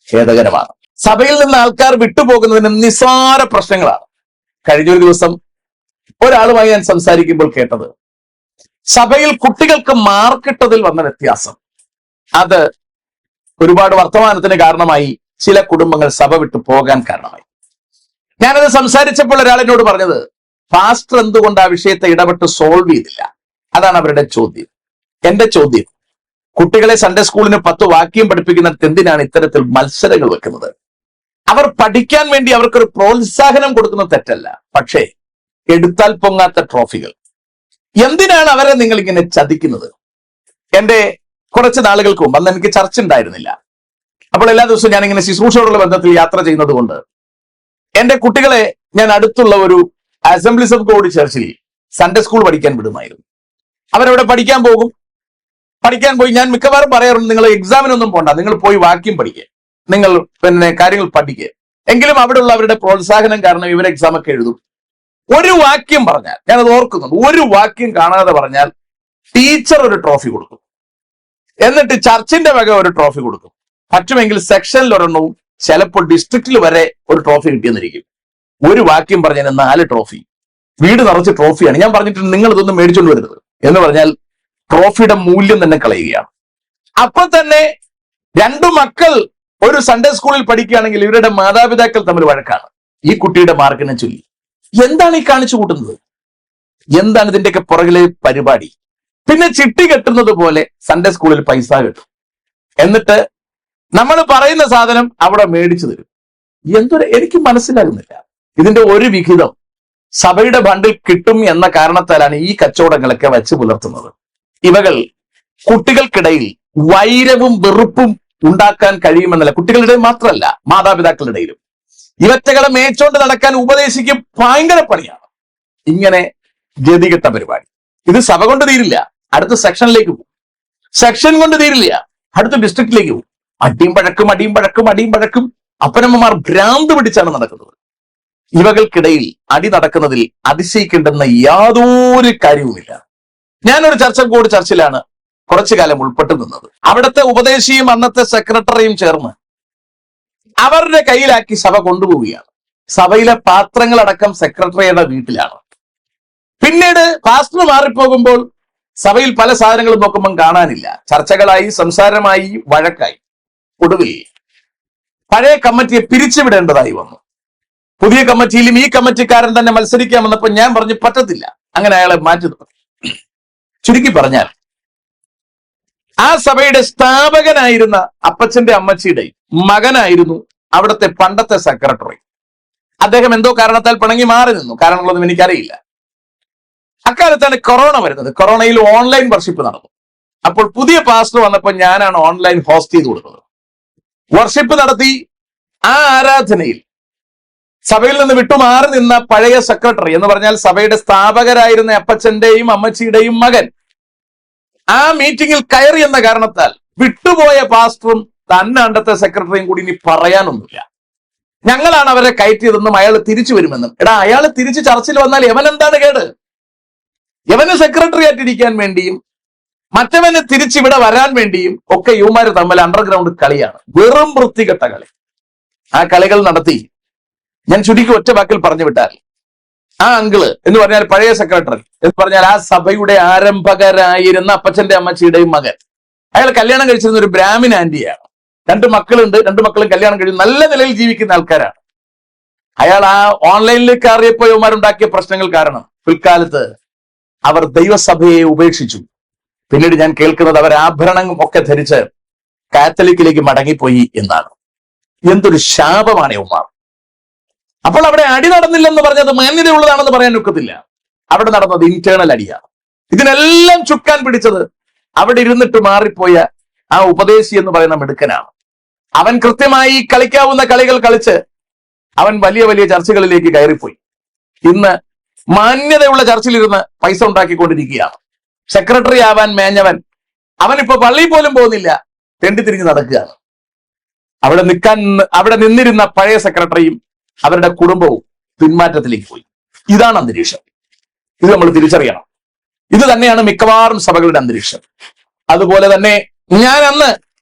ഖേദകരമാണ്. സഭയിൽ നിന്ന് ആൾക്കാർ വിട്ടുപോകുന്നതിന് നിസ്സാര പ്രശ്നങ്ങളാണ്. കഴിഞ്ഞൊരു ദിവസം ഒരാളുമായി ഞാൻ സംസാരിക്കുമ്പോൾ കേട്ടത്, സഭയിൽ കുട്ടികൾക്ക് മാർക്കിട്ടതിൽ വന്ന വ്യത്യാസം, അത് ഒരുപാട് വർത്തമാനത്തിന് കാരണമായി. ചില കുടുംബങ്ങൾ സഭ വിട്ടു പോകാൻ കാരണമായി. ഞാനത് സംസാരിച്ചപ്പോൾ ഒരാൾ എന്നോട് പറഞ്ഞത്, പാസ്റ്റർ എന്തുകൊണ്ട് ആ വിഷയത്തെ ഇടപെട്ട് സോൾവ് ചെയ്തില്ല? അതാണ് അവരുടെ ചോദ്യം. എന്റെ ചോദ്യം, കുട്ടികളെ സൺഡേ സ്കൂളിന് 10 വാക്യം പഠിപ്പിക്കുന്നിടത്ത് എന്തിനാണ് ഇത്തരത്തിൽ മത്സരങ്ങൾ വെക്കുന്നത്? അവർ പഠിക്കാൻ വേണ്ടി അവർക്കൊരു പ്രോത്സാഹനം കൊടുക്കുന്നത് തെറ്റല്ല, പക്ഷേ എടുത്താൽ പൊങ്ങാത്ത ട്രോഫികൾ. എന്തിനാണ് അവരെ നിങ്ങൾ ഇങ്ങനെ ചതിക്കുന്നത്? എന്റെ കുറച്ച് നാളുകൾക്ക് മുമ്പ്, അന്ന് എനിക്ക് ചർച്ച ഉണ്ടായിരുന്നില്ല, അപ്പോൾ എല്ലാ ദിവസവും ഞാൻ ഇങ്ങനെ ശുശ്രൂഷയോടുള്ള ബന്ധത്തിൽ യാത്ര ചെയ്യുന്നത് കൊണ്ട് എന്റെ കുട്ടികളെ ഞാൻ അടുത്തുള്ള ഒരു assemblies of God Churchill Sunday school പഠിക്കാൻ വിടുമായിരുന്നു. അവരവിടെ പഠിക്കാൻ പോയി ഞാൻ മിക്കവാറും പറയാറുണ്ട്, നിങ്ങൾ എക്സാമിനൊന്നും പോണ്ട, നിങ്ങൾ പോയി വാക്യം പഠിക്കുക, നിങ്ങൾ കാര്യങ്ങൾ പഠിക്കുക. എങ്കിലും അവിടെയുള്ള അവരുടെ പ്രോത്സാഹനം കാരണം ഇവർ എക്സാം ഒക്കെ എഴുതും. ഒരു വാക്യം പറഞ്ഞാൽ, ഞാനത് ഓർക്കുന്നുണ്ട്, ഒരു വാക്യം കാണാതെ പറഞ്ഞാൽ ടീച്ചർ ഒരു ട്രോഫി കൊടുക്കും, എന്നിട്ട് ചർച്ചിന്റെ വക ഒരു ട്രോഫി കൊടുക്കും, പറ്റുമെങ്കിൽ സെക്ഷനിൽ ഒരെണ്ണവും ചിലപ്പോൾ ഡിസ്ട്രിക്റ്റിൽ വരെ ഒരു ട്രോഫി കിട്ടിയെന്നിരിക്കും. ഒരു വാക്യം പറഞ്ഞാൽ 4 ട്രോഫി, വീട് നിറച്ച് ട്രോഫിയാണ്. ഞാൻ പറഞ്ഞിട്ടുണ്ട്, നിങ്ങൾ ഇതൊന്നും മേടിച്ചുകൊണ്ട് വരുന്നത് എന്ന് പറഞ്ഞാൽ ട്രോഫിയുടെ മൂല്യം തന്നെ കളയുകയാണ്. അപ്പൊ തന്നെ 2 മക്കൾ ഒരു സൺഡേ സ്കൂളിൽ പഠിക്കുകയാണെങ്കിൽ ഇവരുടെ മാതാപിതാക്കൾ തമ്മിൽ വഴക്കാണ് ഈ കുട്ടിയുടെ മാർക്കിനെ ചൊല്ലി. എന്താണ് ഈ കാണിച്ചു കൂട്ടുന്നത്? എന്താണ് ഇതിന്റെയൊക്കെ പുറകിലെ പരിപാടി? പിന്നെ ചിട്ടി കെട്ടുന്നത് പോലെ സൺഡേ സ്കൂളിൽ പൈസ കിട്ടും, എന്നിട്ട് നമ്മൾ പറയുന്ന സാധനം അവിടെ മേടിച്ചു തരും. എനിക്ക് മനസ്സിലാകുന്നില്ല. ഇതിന്റെ ഒരു വിഹിതം സഭയുടെ ഫണ്ടിൽ കിട്ടും എന്ന കാരണത്താലാണ് ഈ കച്ചവടങ്ങളൊക്കെ വച്ച് പുലർത്തുന്നത്. ഇവകൾ കുട്ടികൾക്കിടയിൽ വൈരവും വെറുപ്പും ഉണ്ടാക്കാൻ കഴിയുമെന്നല്ല, കുട്ടികളുടെ മാത്രമല്ല മാതാപിതാക്കളുടെ ഇടയിലും. ഇവറ്റകളെ മേച്ചോണ്ട് നടക്കാൻ ഉപദേശിക്കും, ഭയങ്കര പണിയാണ്. ഇങ്ങനെ ഗതികെട്ട പരിപാടി. ഇത് സഭ കൊണ്ട് തീരില്ല, അടുത്ത സെക്ഷനിലേക്ക് പോകും. സെക്ഷൻ കൊണ്ട് തീരില്ല, അടുത്ത ഡിസ്ട്രിക്റ്റിലേക്ക് പോകും. അടിയും പഴക്കും അപ്പനമ്മമാർ ഭ്രാന്ത് പിടിച്ചാണ് നടക്കുന്നത്. ഇവകൾക്കിടയിൽ അടി നടക്കുന്നതിൽ അതിശയിക്കേണ്ടെന്ന യാതൊരു കാര്യവുമില്ല. ഞാനൊരു ചർച്ചിലാണ് കുറച്ചു കാലം ഉൾപ്പെട്ടു നിന്നത്. അവിടുത്തെ ഉപദേശിയും അന്നത്തെ സെക്രട്ടറിയും ചേർന്ന് അവരുടെ കയ്യിലാക്കി സഭ കൊണ്ടുപോവുകയാണ്. സഭയിലെ പാത്രങ്ങളടക്കം സെക്രട്ടറിയുടെ വീട്ടിലാണ്. പിന്നീട് പാസ്റ്റർ മാറിപ്പോകുമ്പോൾ സഭയിൽ പല സാധനങ്ങളും നോക്കുമ്പോൾ കാണാനില്ല. ചർച്ചകളായി, സംസാരമായി, വഴക്കായി. ഒടുവിൽ പഴയ കമ്മിറ്റിയെ പിരിച്ചുവിടേണ്ടതായി വന്നു. പുതിയ കമ്മിറ്റിയിലും ഈ കമ്മിറ്റിക്കാരൻ തന്നെ മത്സരിക്കാൻ വന്നപ്പോൾ ഞാൻ പറഞ്ഞു പറ്റത്തില്ല, അങ്ങനെ അയാളെ മാറ്റി നിർത്തി. ചുരുക്കി പറഞ്ഞാൽ, ആ സഭയുടെ സ്ഥാപകനായിരുന്ന അപ്പച്ചന്റെ അമ്മച്ചിയുടെ മകനായിരുന്നു അവിടുത്തെ പണ്ടത്തെ സെക്രട്ടറി. അദ്ദേഹം എന്തോ കാരണത്താൽ പിണങ്ങി മാറി നിന്നു. കാരണങ്ങളൊന്നും എനിക്കറിയില്ല. അക്കാലത്താണ് കൊറോണ വരുന്നത്. കൊറോണയിൽ ഓൺലൈൻ വർഷിപ്പ് നടന്നു. അപ്പോൾ പുതിയ പാസ്റ്റർ വന്നപ്പോൾ ഞാനാണ് ഓൺലൈൻ ഹോസ്റ്റ് ചെയ്ത് കൊടുക്കുന്നത്. വർഷിപ്പ് നടത്തി. ആ ആരാധനയിൽ സഭയിൽ നിന്ന് വിട്ടുമാറി നിന്ന പഴയ സെക്രട്ടറി എന്ന് പറഞ്ഞാൽ സഭയുടെ സ്ഥാപകരായിരുന്ന അപ്പച്ചന്റെയും അമ്മച്ചിയുടെയും മകൻ ആ മീറ്റിംഗിൽ കയറി എന്ന കാരണത്താൽ വിട്ടുപോയ പാസ്റ്ററും തന്നെ അണ്ടത്തെ സെക്രട്ടറിയും കൂടി ഇനി പറയാനൊന്നുമില്ല. ഞങ്ങളാണ് അവരെ കയറ്റിയതെന്നും അയാൾ തിരിച്ചു വരുമെന്നും. അയാൾ തിരിച്ച് ചർച്ചിൽ വന്നാൽ യവനെന്താണ് കേട്? യവന് സെക്രട്ടറി ആയിട്ടിരിക്കാൻ വേണ്ടിയും മറ്റവന് തിരിച്ചിവിടെ വരാൻ വേണ്ടിയും ഒക്കെ യുവമാര് തമ്മിൽ അണ്ടർഗ്രൗണ്ട് കളിയാണ്. വെറും വൃത്തികെട്ട കളി. ആ കളികൾ നടത്തി ഞാൻ ചുരുക്കി ഒറ്റ വാക്കിൽ പറഞ്ഞു വിട്ടാൽ, ആ അങ്കിള് എന്ന് പറഞ്ഞാൽ പഴയ സെക്രട്ടറി എന്ന് പറഞ്ഞാൽ ആ സഭയുടെ ആരംഭകരായിരുന്ന അപ്പച്ചന്റെ അമ്മച്ചിയുടെയും മകൻ. അയാൾ കല്യാണം കഴിച്ചിരുന്ന ഒരു ബ്രാഹ്മിൻ ആന്റിയാണ്. 2 മക്കളുണ്ട്. 2 മക്കളും കല്യാണം കഴിച്ച് നല്ല നിലയിൽ ജീവിക്കുന്ന ആൾക്കാരാണ്. അയാൾ ആ ഓൺലൈനിൽ കയറിയപ്പോൾ യുവമാരുണ്ടാക്കിയ പ്രശ്നങ്ങൾ കാരണം പിൽക്കാലത്ത് അവർ ദൈവസഭയെ ഉപേക്ഷിച്ചു. പിന്നീട് ഞാൻ കേൾക്കുന്നത് അവർ ആഭരണം ഒക്കെ ധരിച്ച് കാത്തലിക്കിലേക്ക് മടങ്ങിപ്പോയി എന്നാണ്. എന്തൊരു ശാപമാണ് യുവമാർ. അപ്പോൾ അവിടെ അടി നടന്നില്ലെന്ന് പറഞ്ഞത് മാന്യതയുള്ളതാണെന്ന് പറയാൻ ഒക്കത്തില്ല. അവിടെ നടന്നത് ഇന്റേണൽ അടിയാണ്. ഇതിനെല്ലാം ചുക്കാൻ പിടിച്ചത് അവിടെ ഇരുന്നിട്ട് മാറിപ്പോയ ആ ഉപദേശി എന്ന് പറയുന്ന മിടുക്കനാണ്. അവൻ കൃത്യമായി കളിക്കാവുന്ന കളികൾ കളിച്ച് അവൻ വലിയ വലിയ ചർച്ചകളിലേക്ക് കയറിപ്പോയി. ഇന്ന് മാന്യതയുള്ള ചർച്ചിലിരുന്ന് പൈസ ഉണ്ടാക്കിക്കൊണ്ടിരിക്കുകയാണ്. സെക്രട്ടറി ആവാൻ മേഞ്ഞവൻ അവനിപ്പോ പള്ളിയിൽ പോലും പോകുന്നില്ല, തെണ്ടിത്തിരിഞ്ഞ് നടക്കുകയാണ്. അവിടെ നിന്നിരുന്ന പഴയ സെക്രട്ടറിയും അവരുടെ കുടുംബവും പിന്മാറ്റത്തിലേക്ക് പോയി. ഇതാണ് അന്തരീക്ഷം. ഇത് നമ്മൾ തിരിച്ചറിയണം. ഇത് തന്നെയാണ് മിക്കവാറും സഭകളുടെ അന്തരീക്ഷം. അതുപോലെ തന്നെ ഞാൻ അന്ന്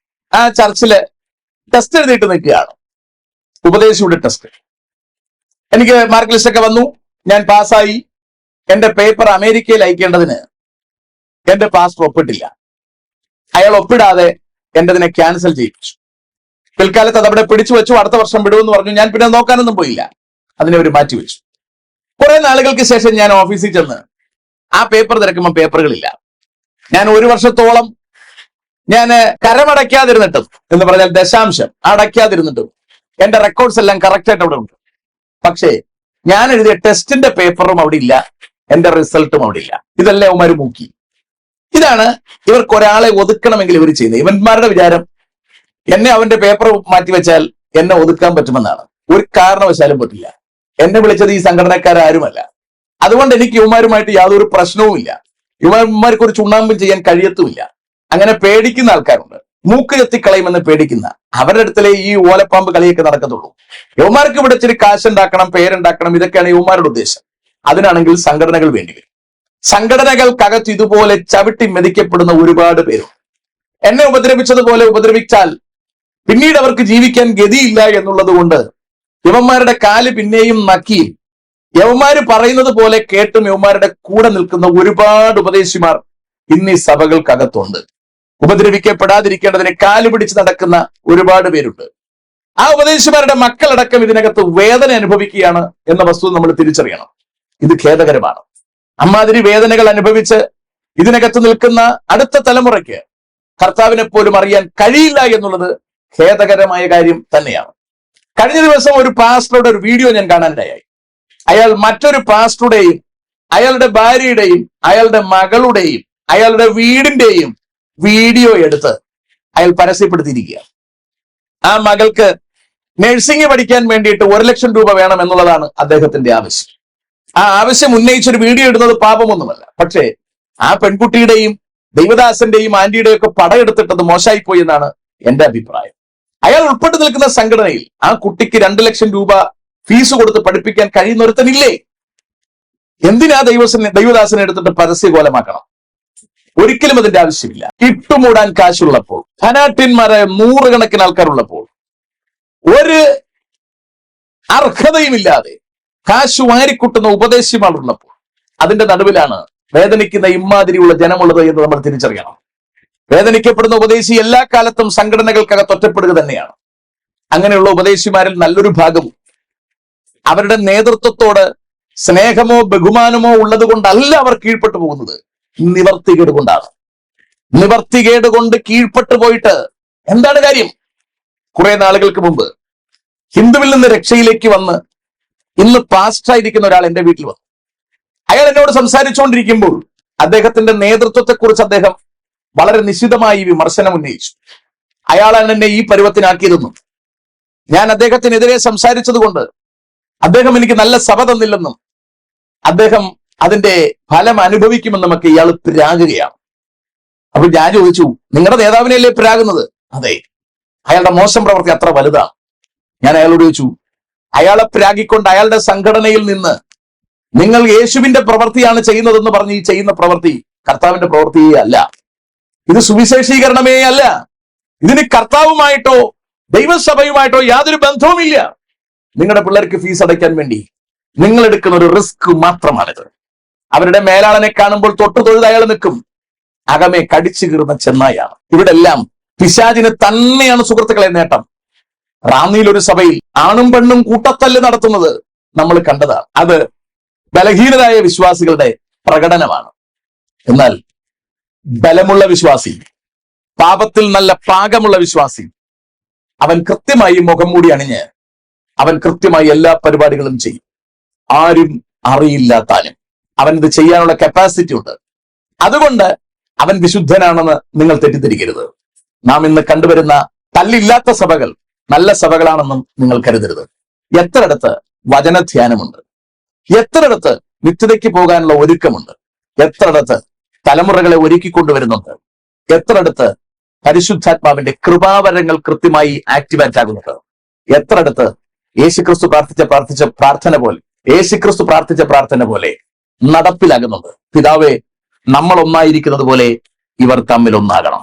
ആ ചർച്ചില് ടെസ്റ്റ് എഴുതിയിട്ട് നിൽക്കുകയാണ്, ഉപദേശിയുടെ ടെസ്റ്റ്. എനിക്ക് മാർക്ക് ലിസ്റ്റ് ഒക്കെ വന്നു, ഞാൻ പാസ്സായി. എന്റെ പേപ്പർ അമേരിക്കയിൽ അയക്കേണ്ടതിന് എന്റെ പാസ്റ്റർ ഒപ്പിട്ടില്ല. അയാൾ ഒപ്പിടാതെ എന്റെ അതിനെ ക്യാൻസൽ ചെയ്യിപ്പിച്ചു. പിൽക്കാലത്ത് അത് അവിടെ പിടിച്ചു വെച്ചു. അടുത്ത വർഷം വിടുമെന്ന് പറഞ്ഞു. ഞാൻ പിന്നെ നോക്കാനൊന്നും പോയില്ല, അതിനെ അവർ മാറ്റിവെച്ചു. കുറെ നാളുകൾക്ക് ശേഷം ഞാൻ ഓഫീസിൽ ചെന്ന് ആ പേപ്പർ തിരക്കുമ്പോൾ പേപ്പറുകളില്ല. ഞാൻ ഒരു വർഷത്തോളം ഞാൻ കരമടയ്ക്കാതിരുന്നിട്ടും, എന്ന് പറഞ്ഞാൽ ദശാംശം അടയ്ക്കാതിരുന്നിട്ടും എന്റെ റെക്കോർഡ്സ് എല്ലാം കറക്റ്റ് ആയിട്ട് അവിടെ ഉണ്ട്. പക്ഷേ ഞാൻ എഴുതിയ ടെസ്റ്റിന്റെ പേപ്പറും അവിടെ ഇല്ല, എന്റെ റിസൾട്ടും അവിടെ ഇല്ല. ഇതെല്ലാം ഇവന്മാര് മൂക്കി. ഇതാണ് ഇവർക്ക് ഒരാളെ ഒതുക്കണമെങ്കിൽ ഇവർ ചെയ്യുന്നത്. ഇവന്മാരുടെ വിചാരം എന്നെ അവന്റെ പേപ്പർ മാറ്റിവെച്ചാൽ എന്നെ ഒതുക്കാൻ പറ്റുമെന്നാണ്. ഒരു കാരണവശാലും പറ്റില്ല. എന്നെ വിളിച്ചത് ഈ സംഘടനക്കാരുമല്ല. അതുകൊണ്ട് എനിക്ക് ഇവന്മാരുമായിട്ട് യാതൊരു പ്രശ്നവുമില്ല. ഇവന്മാർക്ക് ഒരു ചുണ്ണാമ്പും ചെയ്യാൻ കഴിയത്തുമില്ല. അങ്ങനെ പേടിക്കുന്ന ആൾക്കാരുണ്ട്, മൂക്ക് ചെത്തിക്കളയുമെന്ന് പേടിക്കുന്ന. അവരുടെ അടുത്തലേ ഈ ഓലപ്പാമ്പ് കളിയൊക്കെ നടക്കത്തുള്ളൂ. യുവമാർക്ക് ഇവിടെ ഇച്ചിരി കാശുണ്ടാക്കണം, പേരുണ്ടാക്കണം, ഇതൊക്കെയാണ് യുവമാരുടെ ഉദ്ദേശം. അതിനാണെങ്കിൽ സംഘടനകൾ വേണ്ടിവരും. സംഘടനകൾക്കകത്ത് ഇതുപോലെ ചവിട്ടി മെതിക്കപ്പെടുന്ന ഒരുപാട് പേരും. എന്നെ ഉപദ്രവിച്ചതുപോലെ ഉപദ്രവിച്ചാൽ പിന്നീട് അവർക്ക് ജീവിക്കാൻ ഗതിയില്ല എന്നുള്ളത് കൊണ്ട് യവന്മാരുടെ കാല് പിന്നെയും നക്കിയും യവന്മാര് പറയുന്നത് പോലെ കേട്ടും യവന്മാരുടെ കൂടെ നിൽക്കുന്ന ഒരുപാട് ഉപദേശിമാർ ഇന്ന് ഈ സഭകൾക്കകത്തുണ്ട്. ഉപദ്രവിക്കപ്പെടാതിരിക്കേണ്ടതിന് കാല് പിടിച്ച് നടക്കുന്ന ഒരുപാട് പേരുണ്ട്. ആ ഉപദേശിമാരുടെ മക്കളടക്കം ഇതിനകത്ത് വേദന അനുഭവിക്കുകയാണ് എന്ന വസ്തുത നമ്മൾ തിരിച്ചറിയണം. ഇത് ഖേദകരമാണ്. അമ്മാതിരി വേദനകൾ അനുഭവിച്ച് ഇതിനകത്ത് നിൽക്കുന്ന അടുത്ത തലമുറയ്ക്ക് കർത്താവിനെ പോലും അറിയാൻ കഴിയില്ല എന്നുള്ളത് ഖേദകരമായ കാര്യം തന്നെയാണ്. കഴിഞ്ഞ ദിവസം ഒരു പാസ്റ്ററുടെ ഒരു വീഡിയോ ഞാൻ കാണാനിടയായി. അയാൾ മറ്റൊരു പാസ്റ്ററുടെയും അയാളുടെ ഭാര്യയുടെയും അയാളുടെ മകളുടെയും അയാളുടെ വീടിന്റെയും വീഡിയോ എടുത്ത് അയാൾ പരസ്യപ്പെടുത്തിയിരിക്കുക. ആ മകൾക്ക് നഴ്സിംഗ് പഠിക്കാൻ വേണ്ടിയിട്ട് 1 ലക്ഷം രൂപ വേണം എന്നുള്ളതാണ് അദ്ദേഹത്തിന്റെ ആവശ്യം. ആ ആവശ്യം ഉന്നയിച്ചൊരു വീഡിയോ ഇടുന്നത് പാപമൊന്നുമല്ല. പക്ഷേ ആ പെൺകുട്ടിയുടെയും ദൈവദാസന്റെയും ആന്റിയുടെയും ഒക്കെ പടയെടുത്തിട്ടത് മോശമായിപ്പോയി എന്നാണ് എന്റെ അഭിപ്രായം. അയാൾ ഉൾപ്പെട്ട് നിൽക്കുന്ന സംഘടനയിൽ ആ കുട്ടിക്ക് 2 ലക്ഷം രൂപ ഫീസ് കൊടുത്ത് പഠിപ്പിക്കാൻ കഴിയുന്ന ഒരുത്തനില്ലേ? എന്തിനാ ദൈവദാസനെ എടുത്തിട്ട് പരസ്യകോലമാക്കണം? ഒരിക്കലും അതിന്റെ ആവശ്യമില്ല. ഇട്ടുമൂടാൻ കാശുള്ളപ്പോൾ, ധനാട്യന്മാരായ 100 കണക്കിന് ആൾക്കാരുള്ളപ്പോൾ, ഒരു അർഹതയുമില്ലാതെ കാശു വാരിക്കുട്ടുന്ന ഉപദേശിമാരുള്ളപ്പോൾ, അതിന്റെ നടുവിലാണ് വേദനിക്കുന്ന ഇമ്മാതിരിയുള്ള ജനമുള്ളത് എന്ന് നമ്മൾ തിരിച്ചറിയണം. വേദനിക്കപ്പെടുന്ന ഉപദേശി എല്ലാ കാലത്തും സംഘടനകൾക്കകത്ത് ഒറ്റപ്പെടുക തന്നെയാണ്. അങ്ങനെയുള്ള ഉപദേശിമാരിൽ നല്ലൊരു ഭാഗവും അവരുടെ നേതൃത്വത്തോട് സ്നേഹമോ ബഹുമാനമോ ഉള്ളത് കൊണ്ടല്ല അവർ കീഴ്പ്പെട്ടു പോകുന്നത്, നിവർത്തികേട് കൊണ്ടാണ്. നിവർത്തികേട് കൊണ്ട് കീഴ്പ്പെട്ടു പോയിട്ട് എന്താണ് കാര്യം? കുറെ നാളുകൾക്ക് മുമ്പ് ഹിന്ദുവിൽ നിന്ന് രക്ഷയിലേക്ക് വന്ന് ഇന്ന് പാസ്റ്ററായിരിക്കുന്ന ഒരാൾ എന്റെ വീട്ടിൽ വന്നു. അയാൾ എന്നോട് സംസാരിച്ചുകൊണ്ടിരിക്കുമ്പോൾ അദ്ദേഹത്തിന്റെ നേതൃത്വത്തെക്കുറിച്ച് അദ്ദേഹം വളരെ നിശിതമായി വിമർശനം ഉന്നയിച്ചു. അയാളാണ് എന്നെ ഈ പരുവത്തിനാക്കിയതെന്നും ഞാൻ അദ്ദേഹത്തിനെതിരെ സംസാരിച്ചത് കൊണ്ട് അദ്ദേഹം എനിക്ക് നല്ല സഭ തന്നില്ലെന്നും അദ്ദേഹം അതിന്റെ ഫലം അനുഭവിക്കുമെന്നും ഒക്കെ ഇയാൾ പ്രാകുകയാണ്. അപ്പൊ ഞാൻ ചോദിച്ചു, നിങ്ങളുടെ നേതാവിനെയല്ലേ പ്രാകുന്നത്? അതെ. അയാളുടെ മോശം പ്രവൃത്തി അത്ര വലുതാണ്. ഞാൻ അയാളോട് ചോദിച്ചു, അയാളെ പ്രാഗിക്കൊണ്ട് അയാളുടെ സംഘടനയിൽ നിന്ന് നിങ്ങൾ യേശുവിന്റെ പ്രവൃത്തിയാണ് ചെയ്യുന്നതെന്ന് പറഞ്ഞ് ഈ ചെയ്യുന്ന പ്രവൃത്തി കർത്താവിന്റെ പ്രവൃത്തിയേ അല്ല. ഇത് സുവിശേഷീകരണമേ അല്ല. ഇതിന് കർത്താവുമായിട്ടോ ദൈവസഭയുമായിട്ടോ യാതൊരു ബന്ധവുമില്ല. നിങ്ങളുടെ പിള്ളേർക്ക് ഫീസ് അടയ്ക്കാൻ വേണ്ടി നിങ്ങൾ എടുക്കുന്ന ഒരു റിസ്ക് മാത്രമാണിത്. അവരുടെ മേലാളനെ കാണുമ്പോൾ തൊട്ടു തൊഴുത് അയാൾ നിൽക്കും. അകമേ കടിച്ചു കീറുന്ന ചെന്നായാണ്. ഇവിടെ എല്ലാം പിശാചിന് തന്നെയാണ് സുഹൃത്തുക്കളെ നേട്ടം. റാന്നിയിൽ ഒരു സഭയിൽ ആണും പെണ്ണും കൂട്ടത്തല്ല് നടത്തുന്നത് നമ്മൾ കണ്ടതാണ്. അത് ബലഹീനരായ വിശ്വാസികളുടെ പ്രകടനമാണ്. എന്നാൽ ബലമുള്ള വിശ്വാസി, പാപത്തിൽ നല്ല പാകമുള്ള വിശ്വാസി, അവൻ കൃത്യമായി മുഖം മൂടി അണിഞ്ഞ് അവൻ കൃത്യമായി എല്ലാ പരിപാടികളും ചെയ്യും. ആരും അറിയില്ല താനും. അവൻ ഇത് ചെയ്യാനുള്ള കപ്പാസിറ്റി ഉണ്ട്. അതുകൊണ്ട് അവൻ വിശുദ്ധനാണെന്ന് നിങ്ങൾ തെറ്റിദ്ധരിക്കരുത്. നാം ഇന്ന് കണ്ടുവരുന്ന തല്ലില്ലാത്ത സഭകൾ നല്ല സഭകളാണെന്നും നിങ്ങൾ കരുതരുത്. എത്രയിടത്ത് വചനധ്യാനമുണ്ട്, എത്രയിടത്ത് നിത്യതയ്ക്ക് പോകാനുള്ള ഒരുക്കമുണ്ട്, എത്രയിടത്ത് തലമുറകളെ ഒരുക്കിക്കൊണ്ടുവരുന്നുണ്ട്, എത്രയിടത്ത് പരിശുദ്ധാത്മാവിന്റെ കൃപാവരങ്ങൾ കൃത്യമായി ആക്ടിവേറ്റ് ആകുന്നുണ്ട്, എത്രയിടത്ത് യേശുക്രിസ്തു പ്രാർത്ഥിച്ച പ്രാർത്ഥന പോലെ നടപ്പിലാകുന്നുണ്ട്. പിതാവേ, നമ്മൾ ഒന്നായിരിക്കുന്നത് പോലെ ഇവർ തമ്മിൽ ഒന്നാകണം.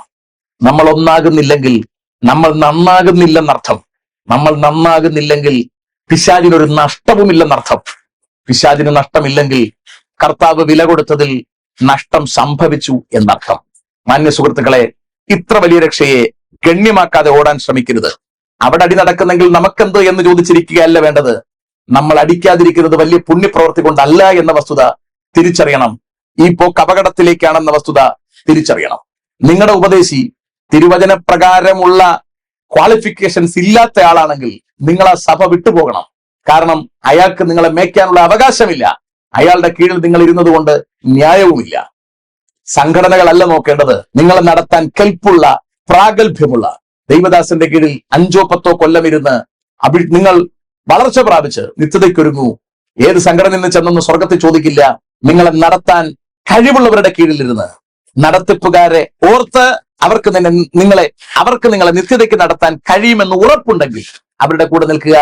നമ്മൾ ഒന്നാകുന്നില്ലെങ്കിൽ നമ്മൾ നന്നാകുന്നില്ലെന്നർത്ഥം. നമ്മൾ നന്നാകുന്നില്ലെങ്കിൽ പിശാചിനൊരു നഷ്ടവുമില്ലെന്നർത്ഥം. പിശാചിന് നഷ്ടമില്ലെങ്കിൽ കർത്താവ് വില കൊടുത്തതിൽ നഷ്ടം സംഭവിച്ചു എന്നർത്ഥം. മാന്യ സുഹൃത്തുക്കളെ, ഇത്ര വലിയ രക്ഷയെ ഗണ്യമാക്കാതെ ഓടാൻ ശ്രമിക്കരുത്. അവിടെ അടി നടക്കുന്നെങ്കിൽ നമുക്കെന്ത് എന്ന് ചോദിച്ചിരിക്കുകയല്ല വേണ്ടത്. നമ്മൾ അടിക്കാതിരിക്കുന്നത് വലിയ പുണ്യപ്രവൃത്തി കൊണ്ടല്ല എന്ന വസ്തുത തിരിച്ചറിയണം. ഈ പോക്ക് അപകടത്തിലേക്കാണെന്ന വസ്തുത തിരിച്ചറിയണം. നിങ്ങളുടെ ഉപദേശി തിരുവചന പ്രകാരമുള്ള ക്വാളിഫിക്കേഷൻസ് ഇല്ലാത്ത ആളാണെങ്കിൽ നിങ്ങൾ ആ സഭ വിട്ടുപോകണം. കാരണം അയാൾക്ക് നിങ്ങളെ മേയ്ക്കാനുള്ള അവകാശമില്ല. അയാളുടെ കീഴിൽ നിങ്ങൾ ഇരുന്നത് കൊണ്ട് ന്യായവുമില്ല. സംഘടനകളല്ല നോക്കേണ്ടത്, നിങ്ങളെ നടത്താൻ കെൽപ്പുള്ള, പ്രാഗൽഭ്യമുള്ള ദൈവദാസന്റെ കീഴിൽ 5-10 കൊല്ലം ഇരുന്ന് നിങ്ങൾ വളർച്ച പ്രാപിച്ച് നിത്യതയ്ക്കൊരുങ്ങൂ. ഏത് സംഘടനയിൽ നിന്ന് ചെന്നൊന്ന് സ്വർഗത്തിൽ ചോദിക്കില്ല. നിങ്ങളെ നടത്താൻ കഴിവുള്ളവരുടെ കീഴിലിരുന്ന് നടത്തിപ്പുകാരെ ഓർത്ത് അവർക്ക് നിങ്ങളെ നിത്യതയ്ക്ക് നടത്താൻ കഴിയുമെന്ന് ഉറപ്പുണ്ടെങ്കിൽ അവരുടെ കൂടെ നിൽക്കുക.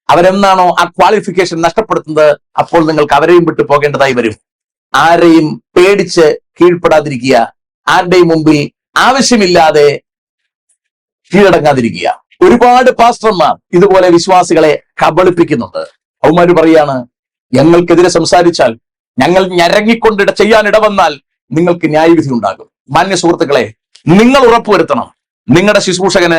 അവരെന്നാണോ ആ ക്വാളിഫിക്കേഷൻ നഷ്ടപ്പെടുത്തുന്നത്, അപ്പോൾ നിങ്ങൾക്ക് അവരെയും വിട്ടു പോകേണ്ടതായി വരും. ആരെയും പേടിച്ച് കീഴ്പ്പെടാതിരിക്കുക, ആരുടെയും മുമ്പിൽ ആവശ്യമില്ലാതെ കീഴടങ്ങാതിരിക്കുക. ഒരുപാട് പാസ്റ്റർമാർ ഇതുപോലെ വിശ്വാസികളെ കബളിപ്പിക്കുന്നുണ്ട്. അവന്മാര് പറയാണ്, ഞങ്ങൾക്കെതിരെ സംസാരിച്ചാൽ, ഞങ്ങൾ ഞരങ്ങിക്കൊണ്ടിട ചെയ്യാൻ ഇടവന്നാൽ നിങ്ങൾക്ക് ന്യായവിധി ഉണ്ടാകും. മാന്യ സുഹൃത്തുക്കളെ, നിങ്ങൾ ഉറപ്പുവരുത്തണം നിങ്ങളുടെ ശുശ്രൂഷകന്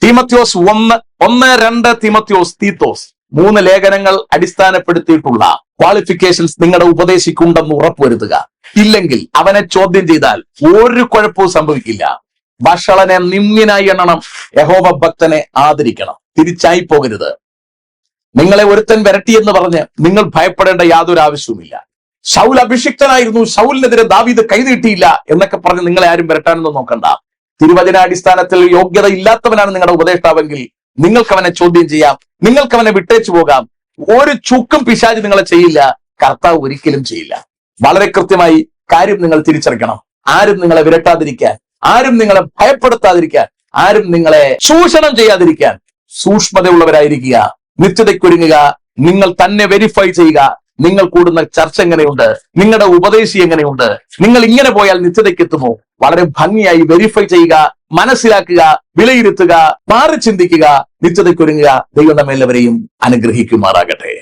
തീമത്യോസ് 1-2 തീത്തോസ് 3 ലേഖനങ്ങൾ അടിസ്ഥാനപ്പെടുത്തിയിട്ടുള്ള ക്വാളിഫിക്കേഷൻസ് നിങ്ങളുടെ ഉപദേശിക്കുണ്ടെന്ന് ഉറപ്പുവരുത്തുക. ഇല്ലെങ്കിൽ അവനെ ചോദ്യം ചെയ്താൽ ഒരു കുഴപ്പവും സംഭവിക്കില്ല. വഷളനെ നിന്ദ്യനായി എണ്ണണം, യഹോവ ഭക്തനെ ആദരിക്കണം. തിരിച്ചായി പോകരുത്. നിങ്ങളെ ഒരുത്തൻ വരട്ടിയെന്ന് പറഞ്ഞ് നിങ്ങൾ ഭയപ്പെടേണ്ട യാതൊരു ആവശ്യവുമില്ല. ശൗൽ അഭിഷിക്തനായിരുന്നു, ശൗലിനെതിരെ ദാവീദ് കൈനീട്ടിയില്ല എന്നൊക്കെ പറഞ്ഞ് നിങ്ങളെ ആരും വരട്ടാനൊന്നും നോക്കണ്ട. തിരുവചനാടിസ്ഥാനത്തിൽ യോഗ്യത ഇല്ലാത്തവനാണ് നിങ്ങളുടെ ഉപദേഷ്ടാവെങ്കിൽ നിങ്ങൾക്ക് അവനെ ചോദ്യം ചെയ്യാം, നിങ്ങൾക്ക് അവനെ വിട്ടേച്ചു പോകാം. ഒരു ചുക്കും പിശാച് നിങ്ങളെ ചെയ്യില്ല, കർത്താവ് ഒരിക്കലും ചെയ്യില്ല. വളരെ കൃത്യമായി കാര്യം നിങ്ങൾ തിരിച്ചറിയണം. ആരും നിങ്ങളെ വിരട്ടാതിരിക്കാൻ, ആരും നിങ്ങളെ ഭയപ്പെടുത്താതിരിക്കാൻ, ആരും നിങ്ങളെ ചൂഷണം ചെയ്യാതിരിക്കാൻ സൂക്ഷ്മതയുള്ളവരായിരിക്കുക. നിത്യതയ്ക്കൊരുങ്ങുക. നിങ്ങൾ തന്നെ വെരിഫൈ ചെയ്യുക. നിങ്ങൾ കൂടുന്ന ചർച്ച എങ്ങനെയുണ്ട്, നിങ്ങളുടെ ഉപദേശി എങ്ങനെയുണ്ട്, നിങ്ങൾ ഇങ്ങനെ പോയാൽ നിത്യതയ്ക്ക് എത്തുമോ? വളരെ ഭംഗിയായി വെരിഫൈ ചെയ്യുക, മനസ്സിലാക്കുക, വിലയിരുത്തുക, മാറി ചിന്തിക്കുക, നിത്യതയ്ക്കൊരുങ്ങുക. ദൈവം നമ്മെല്ലാവരെയും അനുഗ്രഹിക്കുമാറാകട്ടെ.